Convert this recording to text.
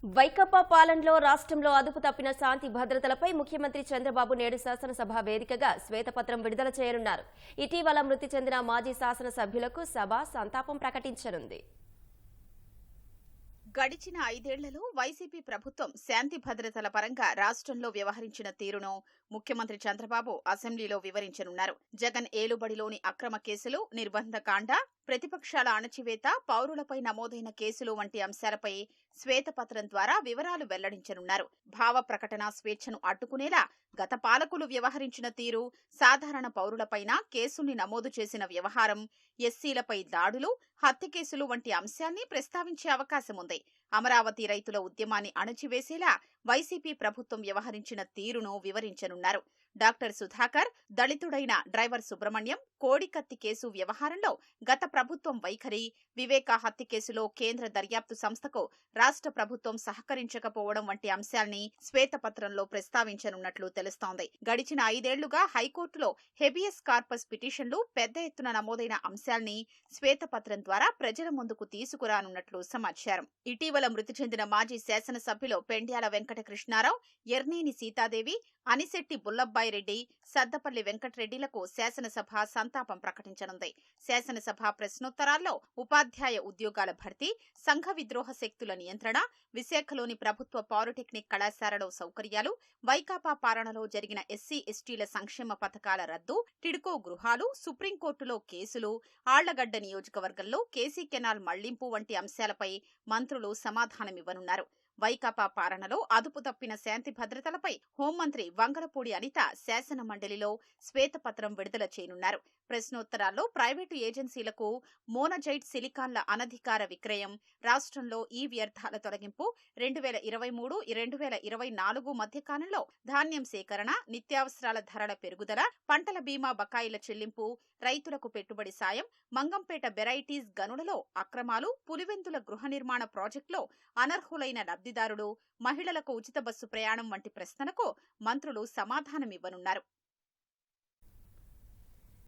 వైకాపా పాలనలో రాష్ట్రంలో అదుపు తప్పిన శాంతి భద్రతలపై ముఖ్యమంత్రి చంద్రబాబు నేడు శాసనసభ వేదికగా శ్వేతపత్రం విడుదల చేయనున్నారు. ఇటీవల మృతి చెందిన మాజీ శాసనసభ్యులకు సభ సంతాపం ప్రకటించనుంది. గడిచిన 5 ఏళ్లలో వైసీపీ ప్రభుత్వం శాంతి భద్రతల పరంగా రాష్ట్రంలో వ్యవహరించిన తీరును ముఖ్యమంత్రి చంద్రబాబు అసెంబ్లీలో వివరించనున్నారు. జగన్ ఏలుబడిలోని అక్రమ కేసులు, నిర్బంధకాండ, ప్రతిపక్షాల అణచివేత, పౌరులపై నమోదైన కేసులు వంటి అంశాలపై శ్వేతపత్రం ద్వారా వివరాలు వెల్లడించనున్నారు. భావ ప్రకటన స్వేచ్ఛను అడ్డుకునేలా గత పాలకులు వ్యవహరించిన తీరు, సాధారణ పౌరులపైన కేసుల్ని నమోదు చేసిన వ్యవహారం, ఎస్సీలపై దాడులు, హత్య కేసులు వంటి అంశాన్ని ప్రస్తావించే అవకాశం ఉంది. అమరావతి రైతుల ఉద్యమాన్ని అణచివేసేలా వైసీపీ ప్రభుత్వం వ్యవహరించిన తీరును వివరించనున్నారు. డాక్టర్ సుధాకర్, దళితుడైన డ్రైవర్ సుబ్రహ్మణ్యం, కోడికత్తి కేసు వ్యవహారంలో గత ప్రభుత్వం వైఖరి, వివేక హత్య కేసులో కేంద్ర దర్యాప్తు సంస్థకు రాష్ట్ర ప్రభుత్వం సహకరించకపోవడం వంటి అంశాల్ని శ్వేతపత్రంలో ప్రస్తావించనున్నట్లు తెలుస్తోంది. గడిచిన 5 ఏళ్లుగా హైకోర్టులో హెబియస్ కార్పస్ పిటిషన్లు పెద్ద ఎత్తున నమోదైన అంశాల్ని శ్వేతపత్రం ద్వారా ప్రజల ముందుకు తీసుకురానున్నట్లు సమాచారం. ఇటీవల మృతి చెందిన మాజీ శాసనసభ్యులు పెండ్యాల వెంకట కృష్ణారావు, ఎర్నేని సీతాదేవి, అనిశెట్టి బుల్లబ్బాయిరెడ్డి, సద్దపల్లి వెంకటరెడ్డిలకు శాసనసభ సంతాపం ప్రకటించనుంది. శాసనసభ ప్రశ్నోత్తరాల్లో ఉపాధ్యాయ ఉద్యోగాల భర్తీ, సంఘ విద్రోహ శక్తుల నియంత్రణ, విశాఖలోని ప్రభుత్వ పాలిటెక్నిక్ కళాశాలలో సౌకర్యాలు, వైకాపా పాలనలో జరిగిన ఎస్సీ ఎస్టీల సంక్షేమ పథకాల రద్దు, టిడ్కో గృహాలు, సుప్రీంకోర్టులో కేసులు, ఆళ్లగడ్డ నియోజకవర్గంలో కేసీ కెనాల్ మళ్లింపు వంటి అంశాలపై మంత్రులు సమాధానమివ్వనున్నారు. వైకాపా పాలనలో అదుపు తప్పిన శాంతి భద్రతలపై హోంమంత్రి వంగలపూడి అనిత శాసన మండలిలో శ్వేతపత్రం విడుదల చేయనున్నారు. ప్రశ్నోత్తరాల్లో ప్రైవేటు ఏజెన్సీలకు మోనజైట్ సిలికాన్ల అనధికార విక్రయం, రాష్ట్రంలో ఈ వ్యర్థాల తొలగింపు, 2023-2024 మధ్యకాలంలో ధాన్యం సేకరణ, నిత్యావసరాల ధరల పెరుగుదల, పంటల బీమా బకాయిల చెల్లింపు, రైతులకు పెట్టుబడి సాయం, మంగంపేట వెరైటీస్ గనులలో అక్రమాలు, పులివెందుల గృహ నిర్మాణ ప్రాజెక్టులో అనర్హులైన లబ్ధిదారులు, మహిళలకు ఉచిత బస్సు ప్రయాణం వంటి ప్రశ్నలకు మంత్రులు సమాధానమివ్వనున్నారు.